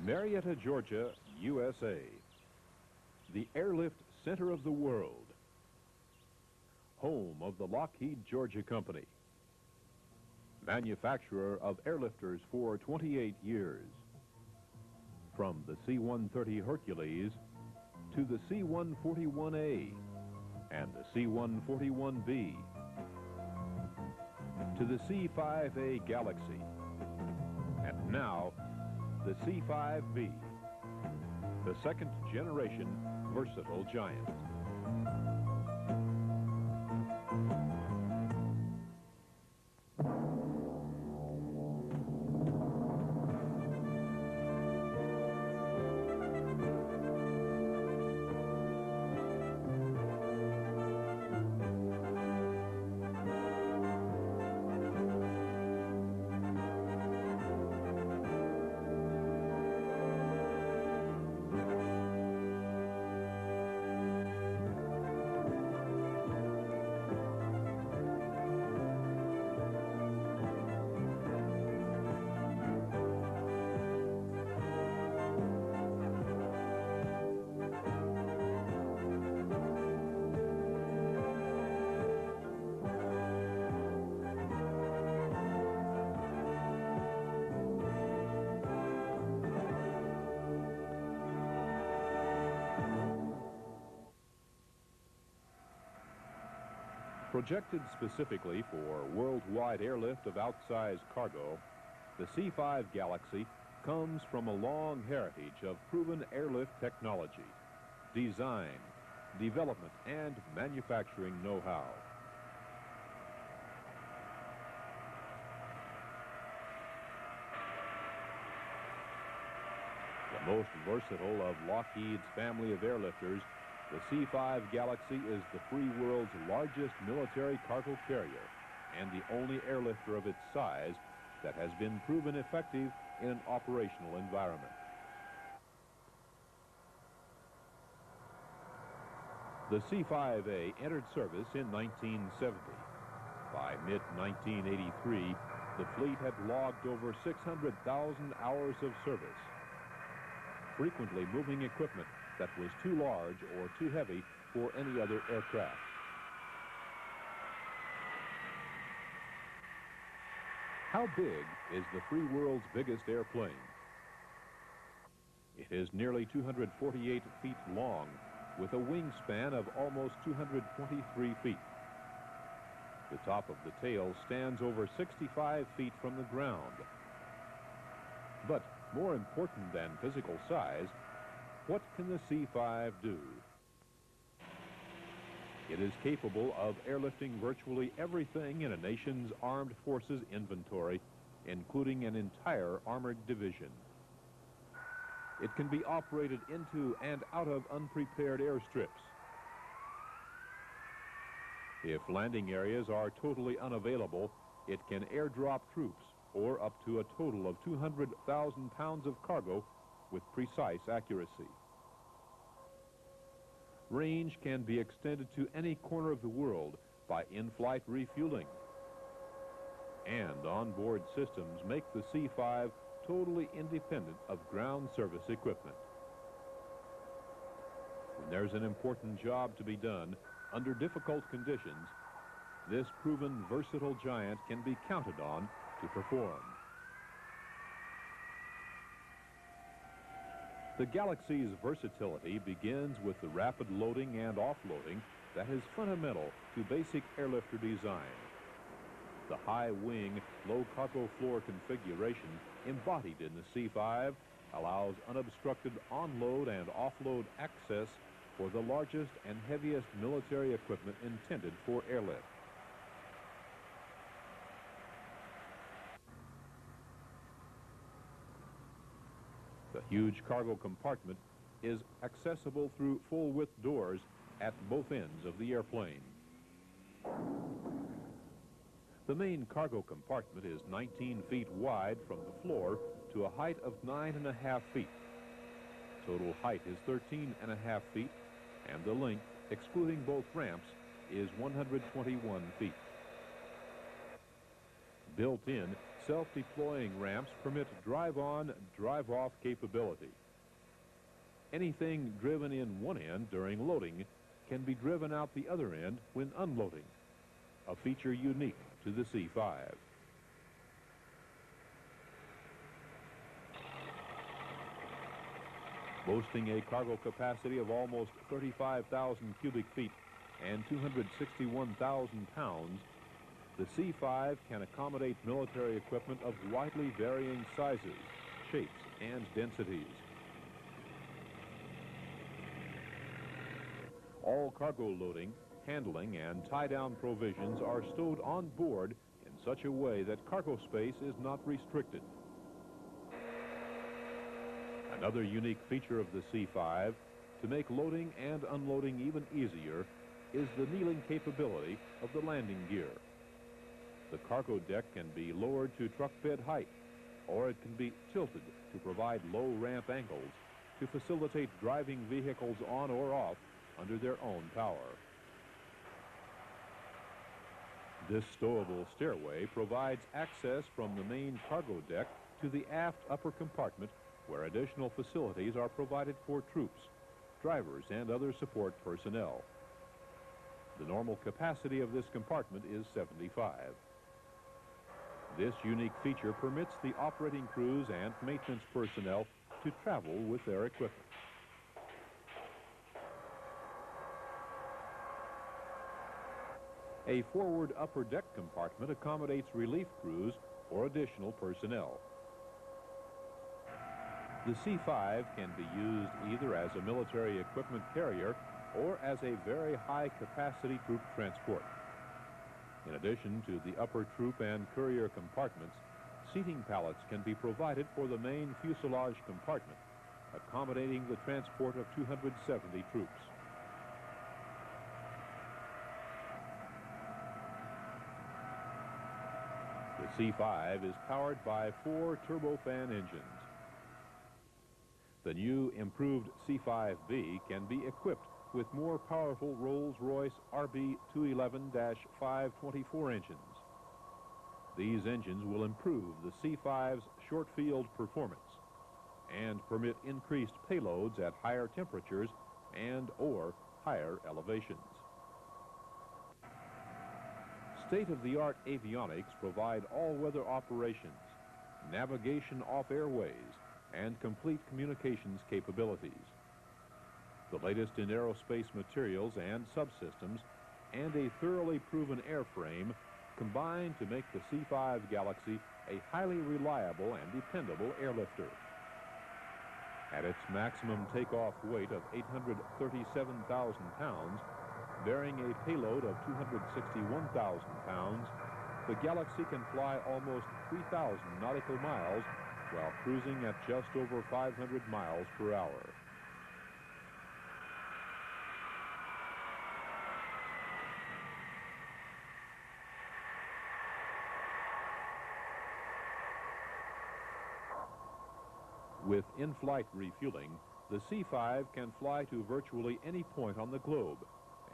Marietta, Georgia, USA, the airlift center of the world, home of the Lockheed, Georgia Company, manufacturer of airlifters for 28 years. From the C-130 Hercules to the C-141A and the C-141B to the C-5A Galaxy, and now the C-5B, the second generation versatile giant. Projected specifically for worldwide airlift of outsized cargo, the C-5 Galaxy comes from a long heritage of proven airlift technology, design, development, and manufacturing know-how. The most versatile of Lockheed's family of airlifters, the C-5 Galaxy is the free world's largest military cargo carrier and the only airlifter of its size that has been proven effective in an operational environment. The C-5A entered service in 1970. By mid-1983, the fleet had logged over 600,000 hours of service, frequently moving equipment that was too large or too heavy for any other aircraft. How big is the free world's biggest airplane? It is nearly 248 feet long, with a wingspan of almost 223 feet. The top of the tail stands over 65 feet from the ground. But more important than physical size, what can the C-5 do? It is capable of airlifting virtually everything in a nation's armed forces inventory, including an entire armored division. It can be operated into and out of unprepared airstrips. If landing areas are totally unavailable, it can airdrop troops or up to a total of 200,000 pounds of cargo with precise accuracy. Range can be extended to any corner of the world by in-flight refueling. And onboard systems make the C-5 totally independent of ground service equipment. When there's an important job to be done under difficult conditions, this proven versatile giant can be counted on to perform. The Galaxy's versatility begins with the rapid loading and offloading that is fundamental to basic airlifter design. The high wing, low cargo floor configuration embodied in the C-5 allows unobstructed onload and offload access for the largest and heaviest military equipment intended for airlift. The huge cargo compartment is accessible through full-width doors at both ends of the airplane. The main cargo compartment is 19 feet wide from the floor to a height of 9.5 feet. Total height is 13.5 feet, and the length, excluding both ramps, is 121 feet. Built in, Self-deploying ramps permit drive-on, drive-off capability. Anything driven in one end during loading can be driven out the other end when unloading, a feature unique to the C-5. Boasting a cargo capacity of almost 35,000 cubic feet and 261,000 pounds, the C-5 can accommodate military equipment of widely varying sizes, shapes, and densities. All cargo loading, handling, and tie-down provisions are stowed on board in such a way that cargo space is not restricted. Another unique feature of the C-5, to make loading and unloading even easier, is the kneeling capability of the landing gear. The cargo deck can be lowered to truck bed height, or it can be tilted to provide low ramp angles to facilitate driving vehicles on or off under their own power. This stowable stairway provides access from the main cargo deck to the aft upper compartment, where additional facilities are provided for troops, drivers, and other support personnel. The normal capacity of this compartment is 75. This unique feature permits the operating crews and maintenance personnel to travel with their equipment. A forward upper deck compartment accommodates relief crews or additional personnel. The C-5 can be used either as a military equipment carrier or as a very high-capacity troop transport. In addition to the upper troop and courier compartments, seating pallets can be provided for the main fuselage compartment, accommodating the transport of 270 troops. The C-5 is powered by 4 turbofan engines. The new improved C-5B can be equipped with more powerful Rolls-Royce RB211-524 engines. These engines will improve the C-5's short field performance and permit increased payloads at higher temperatures and or higher elevations. State-of-the-art avionics provide all-weather operations, navigation off airways, and complete communications capabilities. The latest in aerospace materials and subsystems and a thoroughly proven airframe combine to make the C-5 Galaxy a highly reliable and dependable airlifter. At its maximum takeoff weight of 837,000 pounds, bearing a payload of 261,000 pounds, the Galaxy can fly almost 3,000 nautical miles while cruising at just over 500 miles per hour. With in-flight refueling, the C-5 can fly to virtually any point on the globe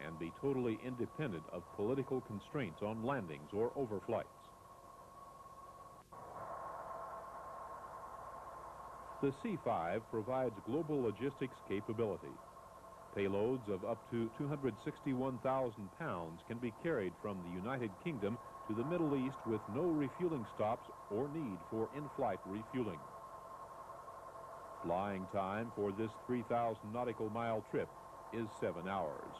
and be totally independent of political constraints on landings or overflights. The C-5 provides global logistics capability. Payloads of up to 261,000 pounds can be carried from the United Kingdom to the Middle East with no refueling stops or need for in-flight refueling. Flying time for this 3,000 nautical mile trip is 7 hours.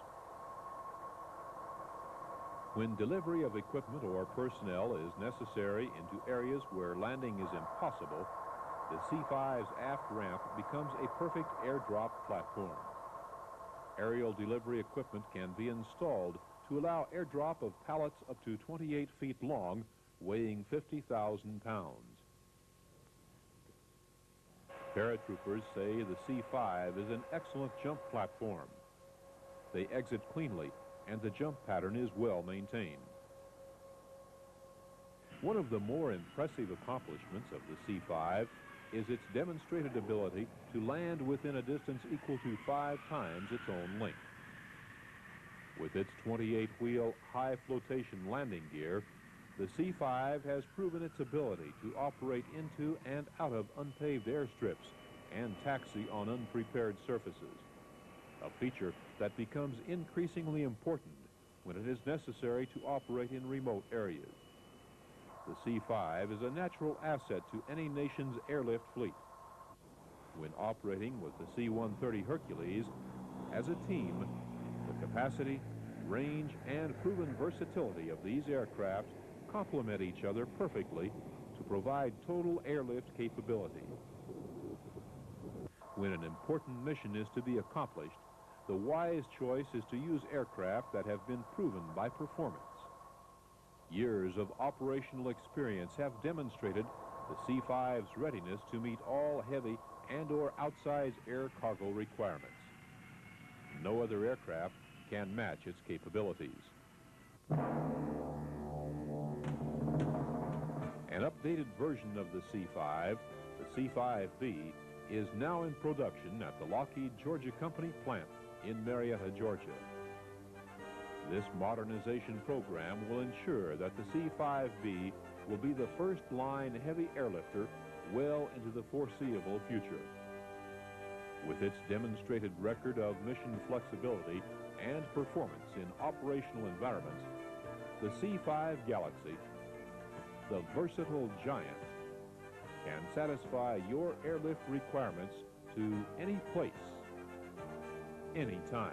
When delivery of equipment or personnel is necessary into areas where landing is impossible, the C-5's aft ramp becomes a perfect airdrop platform. Aerial delivery equipment can be installed to allow airdrop of pallets up to 28 feet long, weighing 50,000 pounds. Paratroopers say the C-5 is an excellent jump platform. They exit cleanly, and the jump pattern is well maintained. One of the more impressive accomplishments of the C-5 is its demonstrated ability to land within a distance equal to 5 times its own length. With its 28-wheel high flotation landing gear, The C-5 has proven its ability to operate into and out of unpaved airstrips and taxi on unprepared surfaces, a feature that becomes increasingly important when it is necessary to operate in remote areas. The C-5 is a natural asset to any nation's airlift fleet. When operating with the C-130 Hercules, as a team, the capacity, range, and proven versatility of these aircraft complement each other perfectly to provide total airlift capability. When an important mission is to be accomplished, the wise choice is to use aircraft that have been proven by performance. Years of operational experience have demonstrated the C-5's readiness to meet all heavy and/or outsize air cargo requirements. No other aircraft can match its capabilities. An updated version of the C-5, the C-5B, is now in production at the Lockheed Georgia Company plant in Marietta, Georgia. This modernization program will ensure that the C-5B will be the first-line heavy airlifter well into the foreseeable future. With its demonstrated record of mission flexibility and performance in operational environments, the C-5 Galaxy, the versatile giant, can satisfy your airlift requirements to any place, anytime.